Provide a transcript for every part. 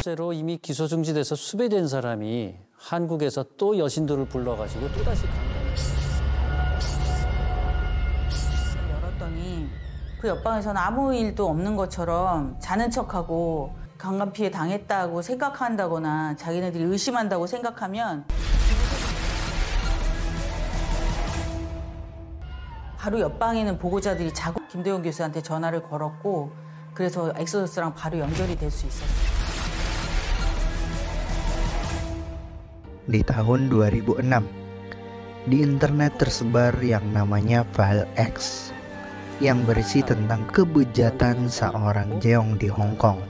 실제로 이미 기소 중지돼서 수배된 사람이 한국에서 또 여신들을 불러가지고 또다시 열었더니 그 옆방에서는 아무 일도 없는 것처럼 자는 척하고 강간 피해 당했다고 생각한다거나 자기네들이 의심한다고 생각하면 바로 옆방에 있는 보고자들이 자꾸 김도영 교수한테 전화를 걸었고 그래서 엑소더스랑 바로 연결이 될 수 있었어요. Di tahun 2006, di internet tersebar yang namanya File X yang berisi tentang kebejatan seorang Jeong di Hong Kong.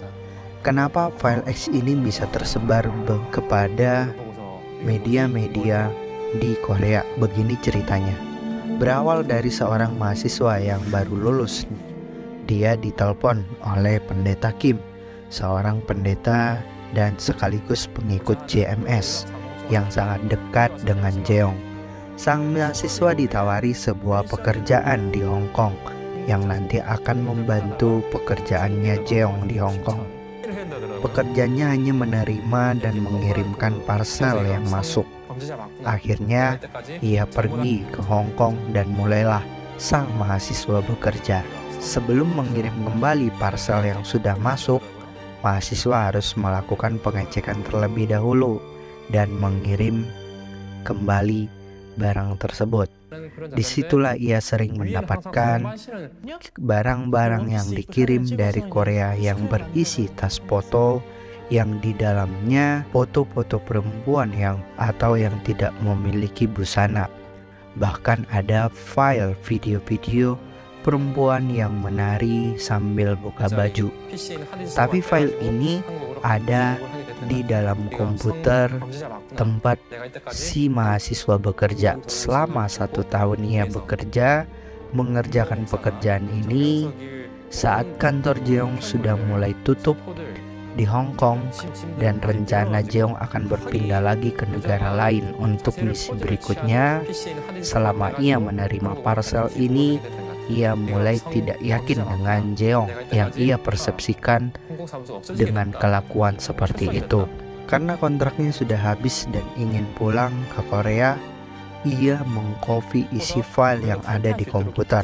Kenapa File X ini bisa tersebar kepada media-media di Korea? Begini ceritanya. Berawal dari seorang mahasiswa yang baru lulus. Dia ditelepon oleh pendeta Kim, seorang pendeta dan sekaligus pengikut JMS yang sangat dekat dengan Jeong. Sang mahasiswa ditawari sebuah pekerjaan di Hong Kong yang nanti akan membantu pekerjaannya Jeong di Hong Kong. Pekerjaannya hanya menerima dan mengirimkan parcel yang masuk. Akhirnya ia pergi ke Hong Kong dan mulailah sang mahasiswa bekerja. Sebelum mengirim kembali parcel yang sudah masuk, mahasiswa harus melakukan pengecekan terlebih dahulu dan mengirim kembali barang tersebut. Disitulah ia sering mendapatkan barang-barang yang dikirim dari Korea yang berisi tas foto yang di dalamnya foto-foto perempuan yang tidak memiliki busana. Bahkan ada file video-video perempuan yang menari sambil buka baju. Tapi file ini ada di dalam komputer tempat si mahasiswa bekerja. Selama 1 tahun ia bekerja mengerjakan pekerjaan ini, saat kantor Jeong sudah mulai tutup di Hong Kong dan rencana Jeong akan berpindah lagi ke negara lain untuk misi berikutnya. Selama ia menerima parcel ini, ia mulai tidak yakin dengan Jeong yang ia persepsikan dengan kelakuan seperti itu. Karena kontraknya sudah habis dan ingin pulang ke Korea, ia mengcopy isi file yang ada di komputer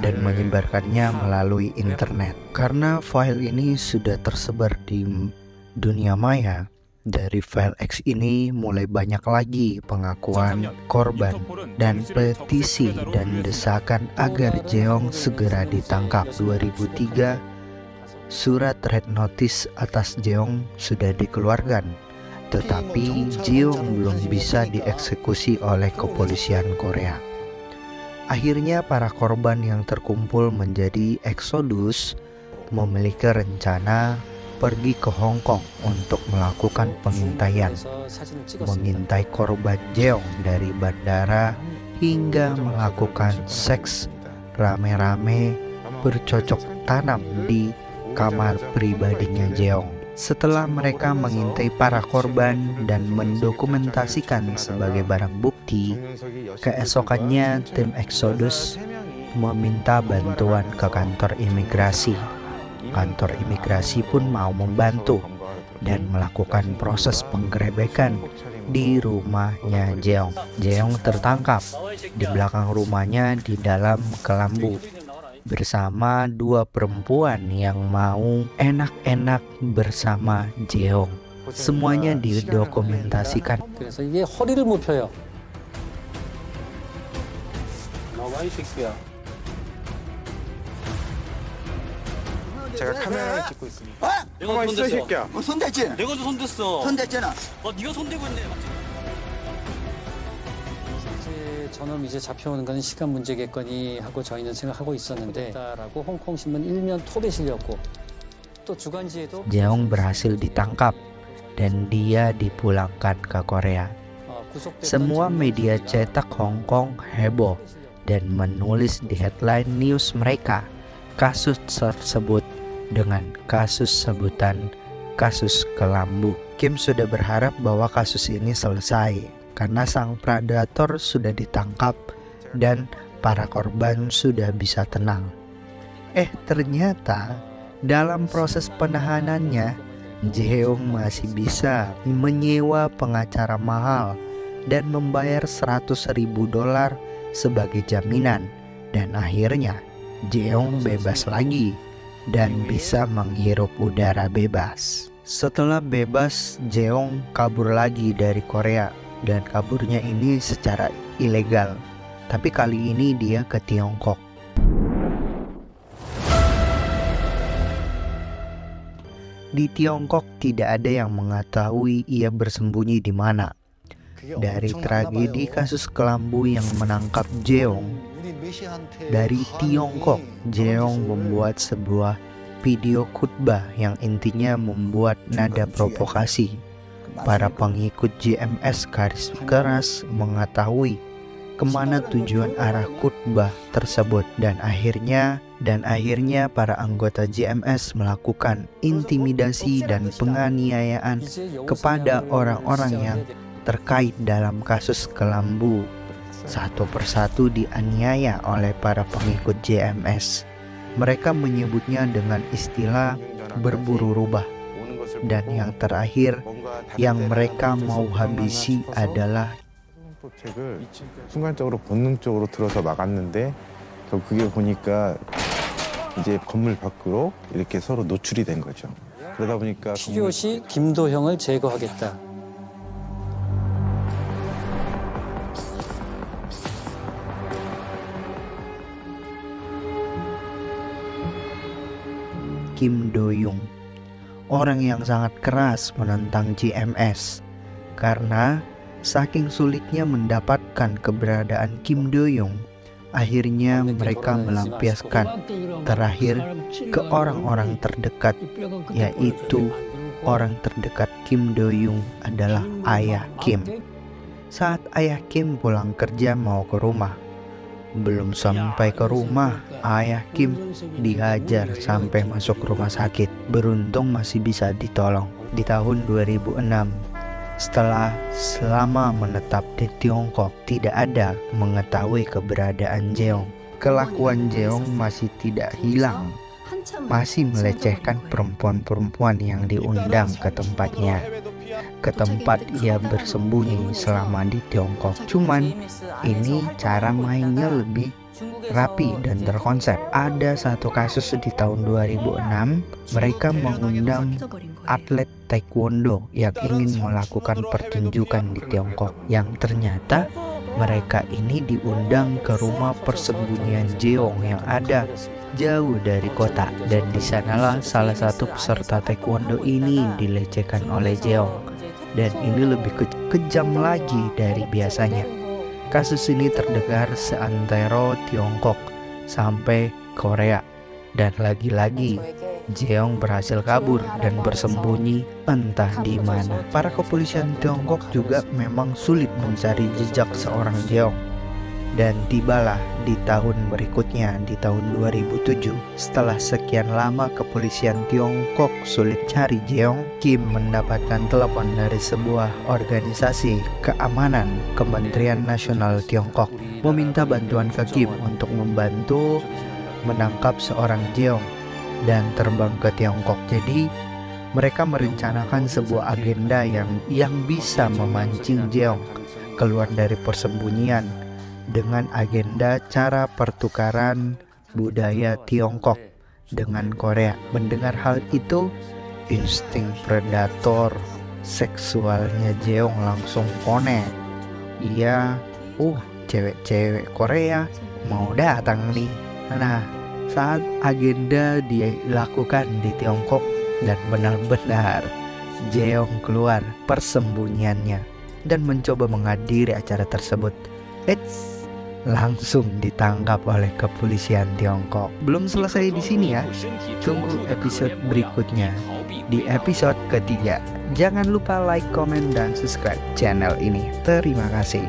dan menyebarkannya melalui internet. Karena file ini sudah tersebar di dunia maya, dari file X ini mulai banyak lagi pengakuan korban dan petisi dan desakan agar Jeong segera ditangkap. 2003, surat red notice atas Jeong sudah dikeluarkan, tetapi Jeong belum bisa dieksekusi oleh kepolisian Korea. Akhirnya para korban yang terkumpul menjadi Exodus memiliki rencana pergi ke Hong Kong untuk melakukan pengintaian, mengintai korban Jeong dari bandara hingga melakukan seks rame-rame bercocok tanam di kamar pribadinya Jeong. Setelah mereka mengintai para korban dan mendokumentasikan sebagai barang bukti, keesokannya tim Exodus meminta bantuan ke kantor imigrasi. Kantor imigrasi pun mau membantu dan melakukan proses penggerebekan di rumahnya Jeong. Jeong tertangkap di belakang rumahnya di dalam kelambu bersama 2 perempuan yang mau enak-enak bersama Jeong. Semuanya didokumentasikan. 그래서 이게 허리를 못 펴요. 제가 카메라를 찍고 있습니다. 내가 가만히 있어, 이 새끼야. 손댔지? 내가 손댔어. 손댔잖아. 네가 손대고 있네. 저놈 이제 잡혀오는 건 시간 문제겠거니 하고 저희는 생각하고 있었는데 라고 홍콩 신문 일면 톱에 실렸고 또 주간지에도 Jeong berhasil ditangkap dan dia dipulangkan ke Korea. Semua media cetak Hong Kong heboh dan menulis di headline news mereka kasus tersebut dengan kasus sebutan kasus kelambu. Kim sudah berharap bahwa kasus ini selesai karena sang predator sudah ditangkap dan para korban sudah bisa tenang. Ternyata dalam proses penahanannya Jeong masih bisa menyewa pengacara mahal dan membayar $100.000 sebagai jaminan, dan akhirnya Jeong bebas lagi dan bisa menghirup udara bebas. Setelah bebas, Jeong kabur lagi dari Korea, dan kaburnya ini secara ilegal. Tapi kali ini dia ke Tiongkok. Di Tiongkok tidak ada yang mengetahui ia bersembunyi di mana. Dari tragedi kasus kelambu yang menangkap Jeong, dari Tiongkok, Jeong membuat sebuah video khutbah yang intinya membuat nada provokasi. Para pengikut JMS garis keras mengetahui kemana tujuan arah khutbah tersebut, dan akhirnya para anggota JMS melakukan intimidasi dan penganiayaan kepada orang-orang yang terkait dalam kasus kelambu. Satu persatu dianiaya oleh para pengikut JMS. Mereka menyebutnya dengan istilah berburu rubah. Dan yang terakhir yang mereka mau habisi adalah 책을 순간적으로 본능적으로 들어서 막았는데 그게 보니까 이제 건물 밖으로 이렇게 서로 노출이 된 거죠. 그러다 보니까 필요 시 김도형을 제거하겠다. Kim Do-young, orang yang sangat keras menentang JMS karena saking sulitnya mendapatkan keberadaan Kim Do-young. Akhirnya mereka melampiaskan terakhir ke orang-orang terdekat, yaitu orang terdekat Kim Do-young adalah ayah Kim. Saat ayah Kim pulang kerja mau ke rumah, belum sampai ke rumah, ayah Kim dihajar sampai masuk rumah sakit. Beruntung masih bisa ditolong. Di tahun 2006, setelah selama menetap di Tiongkok, tidak ada mengetahui keberadaan Jeong. Kelakuan Jeong masih tidak hilang, masih melecehkan perempuan-perempuan yang diundang ke tempatnya, ke tempat ia bersembunyi selama di Tiongkok. Cuman ini cara mainnya lebih rapi dan terkonsep. Ada satu kasus di tahun 2006, mereka mengundang atlet taekwondo yang ingin melakukan pertunjukan di Tiongkok, yang ternyata mereka ini diundang ke rumah persembunyian Jeong yang ada jauh dari kota, dan di sanalah salah satu peserta taekwondo ini dilecehkan oleh Jeong, dan ini lebih kejam lagi dari biasanya. Kasus ini terdengar seantero Tiongkok sampai Korea, dan lagi-lagi Jeong berhasil kabur dan bersembunyi entah di mana. Para kepolisian Tiongkok juga memang sulit mencari jejak seorang Jeong. Dan tibalah di tahun berikutnya, di tahun 2007, setelah sekian lama kepolisian Tiongkok sulit cari Jeong, Kim mendapatkan telepon dari sebuah organisasi keamanan Kementerian Nasional Tiongkok meminta bantuan ke Kim untuk membantu menangkap seorang Jeong dan terbang ke Tiongkok. Jadi mereka merencanakan sebuah agenda yang bisa memancing Jeong keluar dari persembunyian dengan agenda cara pertukaran budaya Tiongkok dengan Korea. Mendengar hal itu, insting predator seksualnya Jeong langsung connect. Iya, cewek-cewek Korea mau datang nih. Nah, saat agenda dilakukan di Tiongkok dan benar-benar Jeong keluar persembunyiannya dan mencoba menghadiri acara tersebut, langsung ditangkap oleh kepolisian Tiongkok. Belum selesai di sini ya, tunggu episode berikutnya di episode ketiga. Jangan lupa like, comment, dan subscribe channel ini. Terima kasih.